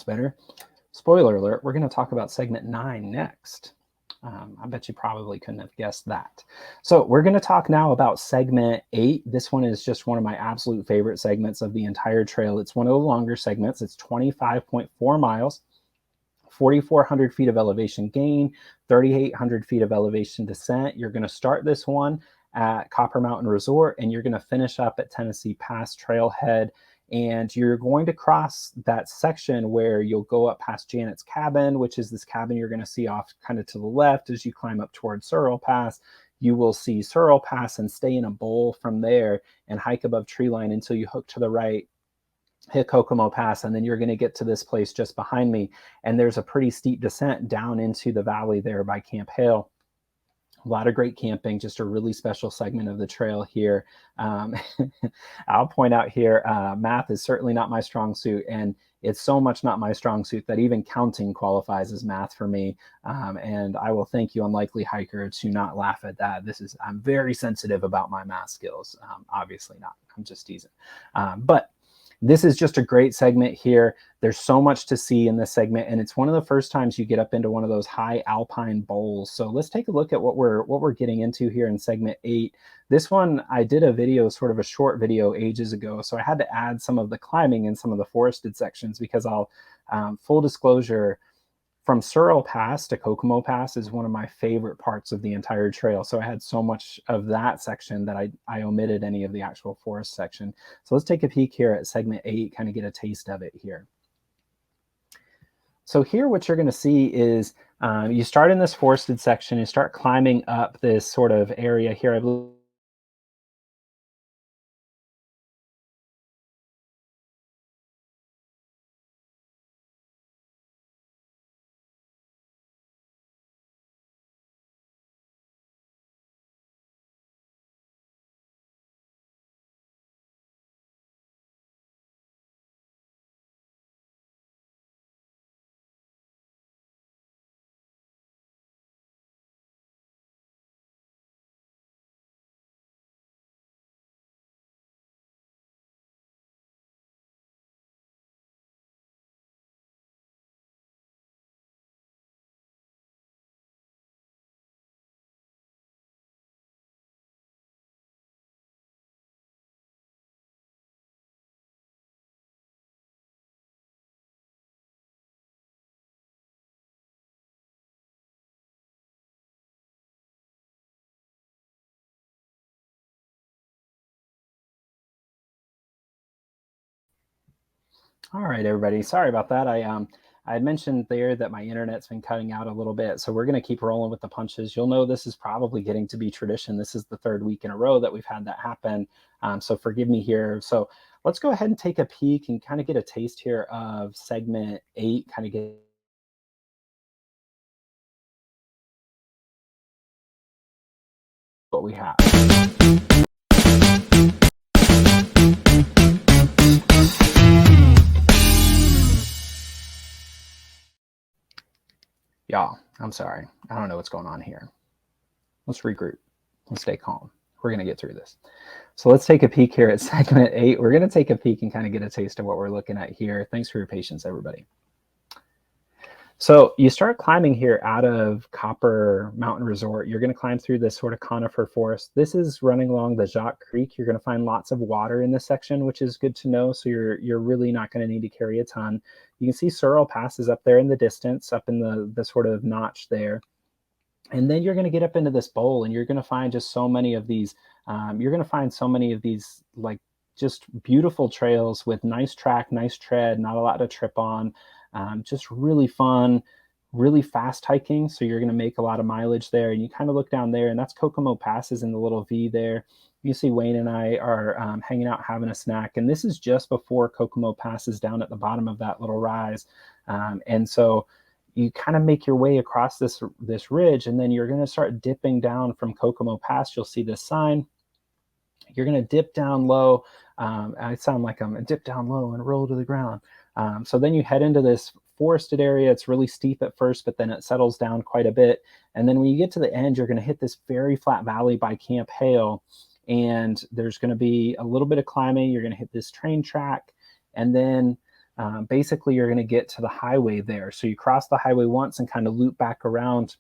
That's better. Spoiler alert, we're going to talk about segment 9 next. I bet you probably couldn't have guessed that. So we're going to talk now about segment 8. This one is just one of my absolute favorite segments of the entire trail. It's one of the longer segments. It's 25.4 miles, 4,400 feet of elevation gain, 3,800 feet of elevation descent. You're going to start this one at Copper Mountain Resort, and you're going to finish up at Tennessee Pass Trailhead. And you're going to cross that section where you'll go up past Janet's cabin, which is this cabin you're going to see off kind of to the left as you climb up towards Searle Pass. You will see Searle Pass and stay in a bowl from there and hike above tree line until you hook to the right, hit Kokomo Pass, and then you're going to get to this place just behind me. And there's a pretty steep descent down into the valley there by Camp Hale. A lot of great camping, just a really special segment of the trail here. I'll point out here, math is certainly not my strong suit, and it's so much not my strong suit that even counting qualifies as math for me. And I will thank you, unlikely hiker, to not laugh at that. I'm very sensitive about my math skills. Obviously not, I'm just teasing. But this is just a great segment here. There's so much to see in this segment, and it's one of the first times you get up into one of those high alpine bowls. So let's take a look at what we're getting into here in segment 8. This one, I did a video, sort of a short video ages ago, so I had to add some of the climbing in some of the forested sections because full disclosure, from Searle Pass to Kokomo Pass is one of my favorite parts of the entire trail. So I had so much of that section that I omitted any of the actual forest section. So let's take a peek here at segment 8, kind of get a taste of it here. So here what you're going to see is you start in this forested section, you start climbing up this sort of area here. I believe All right, everybody. Sorry about that. I had mentioned there that my internet's been cutting out a little bit, so we're going to keep rolling with the punches. You'll know this is probably getting to be tradition. This is the 3rd week in a row that we've had that happen, so forgive me here. So let's go ahead and take a peek and kind of get a taste here of segment 8, kind of get what we have. Y'all, I'm sorry. I don't know what's going on here. Let's regroup. Let's stay calm. We're going to get through this. So let's take a peek here at segment 8. We're going to take a peek and kind of get a taste of what we're looking at here. Thanks for your patience, everybody. So you start climbing here out of Copper Mountain Resort. You're going to climb through this sort of conifer forest. This is running along the Jacques Creek. You're going to find lots of water in this section, which is good to know. So you're really not going to need to carry a ton. You can see Searle Pass is up there in the distance, up in the sort of notch there. And then you're going to get up into this bowl, and you're going to find just so many of these. You're going to find so many of these, like, just beautiful trails with nice track, nice tread, not a lot to trip on. Just really fun, really fast hiking. So you're going to make a lot of mileage there. And you kind of look down there, and that's Kokomo Pass is in the little V there. You see Wayne and I are hanging out, having a snack. And this is just before Kokomo Pass is down at the bottom of that little rise. And so you kind of make your way across this ridge, and then you're going to start dipping down from Kokomo Pass. You'll see this sign. You're going to dip down low. I sound like I'm dip down low and roll to the ground. So then you head into this forested area. It's really steep at first, but then it settles down quite a bit. And then when you get to the end, you're going to hit this very flat valley by Camp Hale. And there's going to be a little bit of climbing. You're going to hit this train track. And then basically you're going to get to the highway there. So you cross the highway once and kind of loop back around.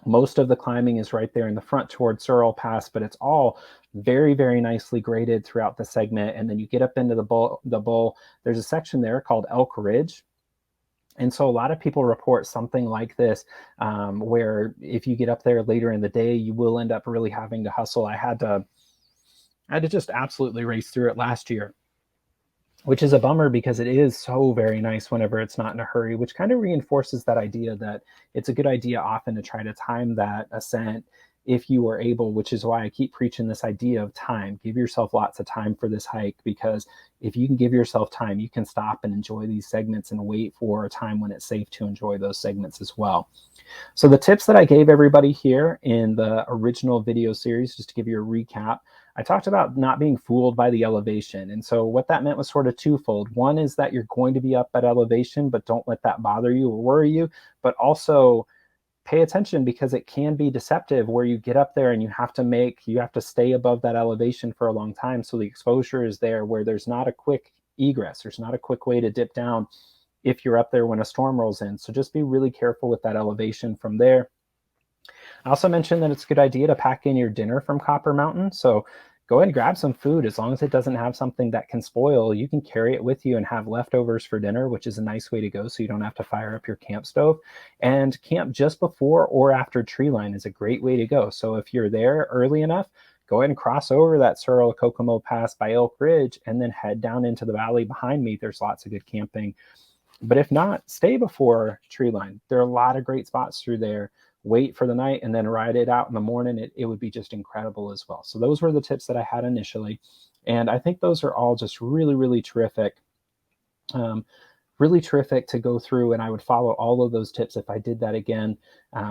Most of the climbing is right there in the front toward Searle Pass, but it's all very, very nicely graded throughout the segment. And then you get up into the bowl. There's a section there called Elk Ridge. And so a lot of people report something like this, where if you get up there later in the day, you will end up really having to hustle. I had to just absolutely race through it last year, which is a bummer because it is so very nice whenever it's not in a hurry, which kind of reinforces that idea that it's a good idea often to try to time that ascent if you are able, which is why I keep preaching this idea of time. Give yourself lots of time for this hike, because if you can give yourself time, you can stop and enjoy these segments and wait for a time when it's safe to enjoy those segments as well. So the tips that I gave everybody here in the original video series, just to give you a recap, I talked about not being fooled by the elevation. And so what that meant was sort of twofold. One is that you're going to be up at elevation, but don't let that bother you or worry you. But also pay attention, because it can be deceptive where you get up there and you have to stay above that elevation for a long time. So the exposure is there where there's not a quick egress. There's not a quick way to dip down if you're up there when a storm rolls in. So just be really careful with that elevation from there. I also mentioned that it's a good idea to pack in your dinner from Copper Mountain. So go ahead and grab some food. As long as it doesn't have something that can spoil, you can carry it with you and have leftovers for dinner, which is a nice way to go so you don't have to fire up your camp stove. And camp just before or after treeline is a great way to go. So if you're there early enough, go ahead and cross over that Searle Kokomo Pass by Elk Ridge and then head down into the valley behind me. There's lots of good camping. But if not, stay before treeline. There are a lot of great spots through there. Wait for the night and then ride it out in the morning. It would be just incredible as well. So those were the tips that I had initially. And I think those are all just really, really terrific. Really terrific to go through, and I would follow all of those tips if I did that again.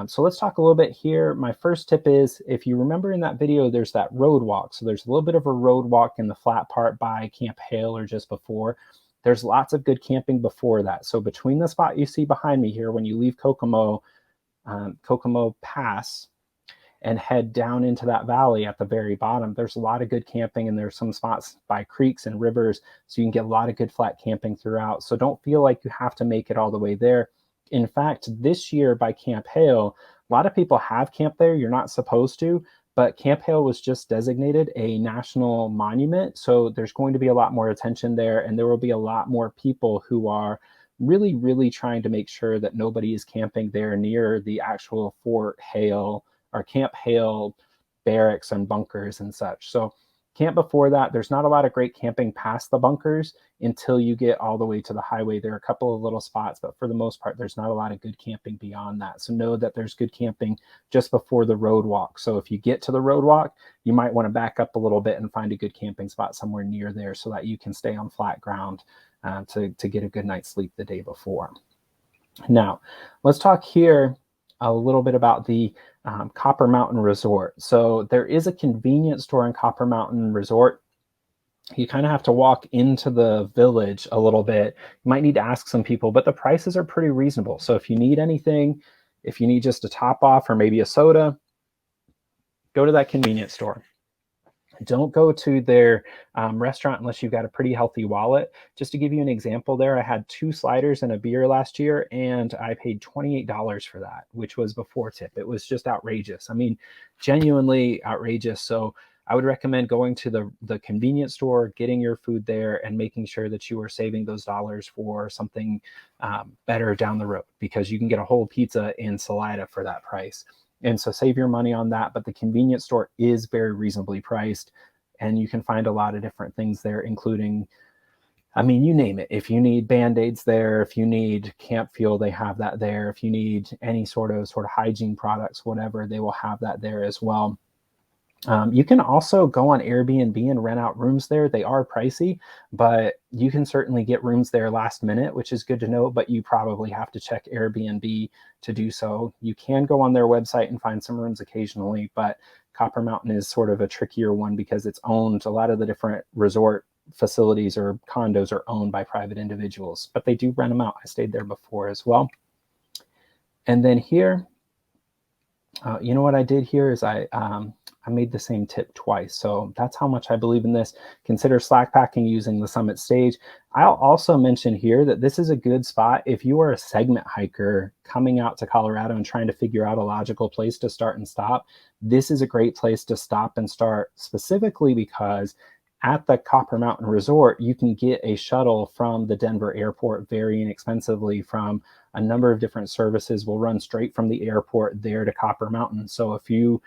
So let's talk a little bit here. My first tip is, if you remember in that video, there's that road walk. So there's a little bit of a road walk in the flat part by Camp Hale or just before. There's lots of good camping before that. So between the spot you see behind me here, when you leave Kokomo Pass and head down into that valley at the very bottom, there's a lot of good camping, and there's some spots by creeks and rivers, so you can get a lot of good flat camping throughout. So don't feel like you have to make it all the way there. In fact, this year by Camp Hale, a lot of people have camped there. You're not supposed to, but Camp Hale was just designated a national monument. So there's going to be a lot more attention there, and there will be a lot more people who are really, really trying to make sure that nobody is camping there near the actual Fort Hale or Camp Hale barracks and bunkers and such. So camp before that. There's not a lot of great camping past the bunkers until you get all the way to the highway. There are a couple of little spots, but for the most part, there's not a lot of good camping beyond that. So know that there's good camping just before the road walk. So if you get to the road walk, you might want to back up a little bit and find a good camping spot somewhere near there so that you can stay on flat ground to get a good night's sleep the day before. Now, let's talk here a little bit about the Copper Mountain Resort. So there is a convenience store in Copper Mountain Resort. You kind of have to walk into the village a little bit. You might need to ask some people, but the prices are pretty reasonable. So if you need anything, if you need just a top off or maybe a soda, go to that convenience store. Don't go to their restaurant unless you've got a pretty healthy wallet. Just to give you an example there, I had 2 sliders and a beer last year, and I paid $28 for that, which was before tip. It was just outrageous. I mean, genuinely outrageous. So I would recommend going to the convenience store, getting your food there, and making sure that you are saving those dollars for something better down the road, because you can get a whole pizza in Salida for that price. And so save your money on that. But the convenience store is very reasonably priced, and you can find a lot of different things there, including, I mean, you name it. If you need Band-Aids there, if you need camp fuel, they have that there. If you need any sort of hygiene products, whatever, they will have that there as well. You can also go on Airbnb and rent out rooms there. They are pricey, but you can certainly get rooms there last minute, which is good to know, but you probably have to check Airbnb to do so. You can go on their website and find some rooms occasionally, but Copper Mountain is sort of a trickier one because it's owned. A lot of the different resort facilities or condos are owned by private individuals, but they do rent them out. I stayed there before as well. And then here, you know what I did here is I I made the same tip twice. So that's how much I believe in this. Consider slack packing using the summit stage. I'll also mention here that this is a good spot if you are a segment hiker coming out to Colorado and trying to figure out a logical place to start and stop. This is a great place to stop and start, specifically because at the Copper Mountain Resort, you can get a shuttle from the Denver airport very inexpensively from a number of different services. Will run straight from the airport there to Copper Mountain. So if you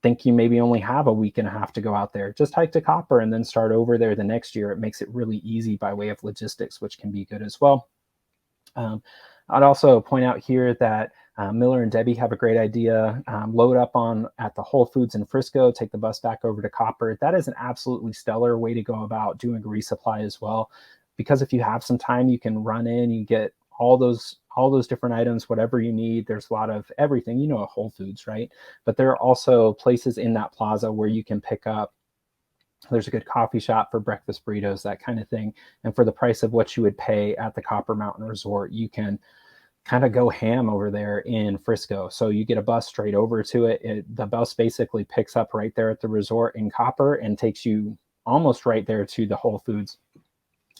think you maybe only have a week and a half to go out there, just hike to Copper and then start over there the next year. It makes it really easy by way of logistics, which can be good as well. I'd also point out here that Miller and Debbie have a great idea. Load up on at the Whole Foods in Frisco, take the bus back over to Copper. That is an absolutely stellar way to go about doing a resupply as well, because if you have some time, you can run in, you get all those different items, whatever you need. There's a lot of everything, you know, at Whole Foods, right? But there are also places in that plaza where you can pick up. There's a good coffee shop for breakfast burritos, that kind of thing. And for the price of what you would pay at the Copper Mountain Resort, you can kind of go ham over there in Frisco. So you get a bus straight over to it. The bus basically picks up right there at the resort in Copper and takes you almost right there to the Whole Foods.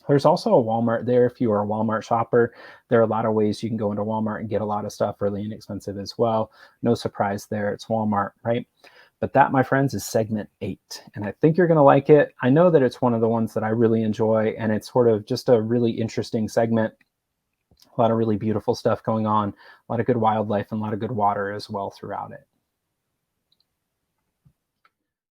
There's also a Walmart there if you are a Walmart shopper. There are a lot of ways you can go into Walmart and get a lot of stuff really inexpensive as well. No surprise there, it's Walmart, right? But that, my friends, is segment 8. And I think you're going to like it. I know that it's one of the ones that I really enjoy, and it's sort of just a really interesting segment. A lot of really beautiful stuff going on, a lot of good wildlife, and a lot of good water as well throughout it.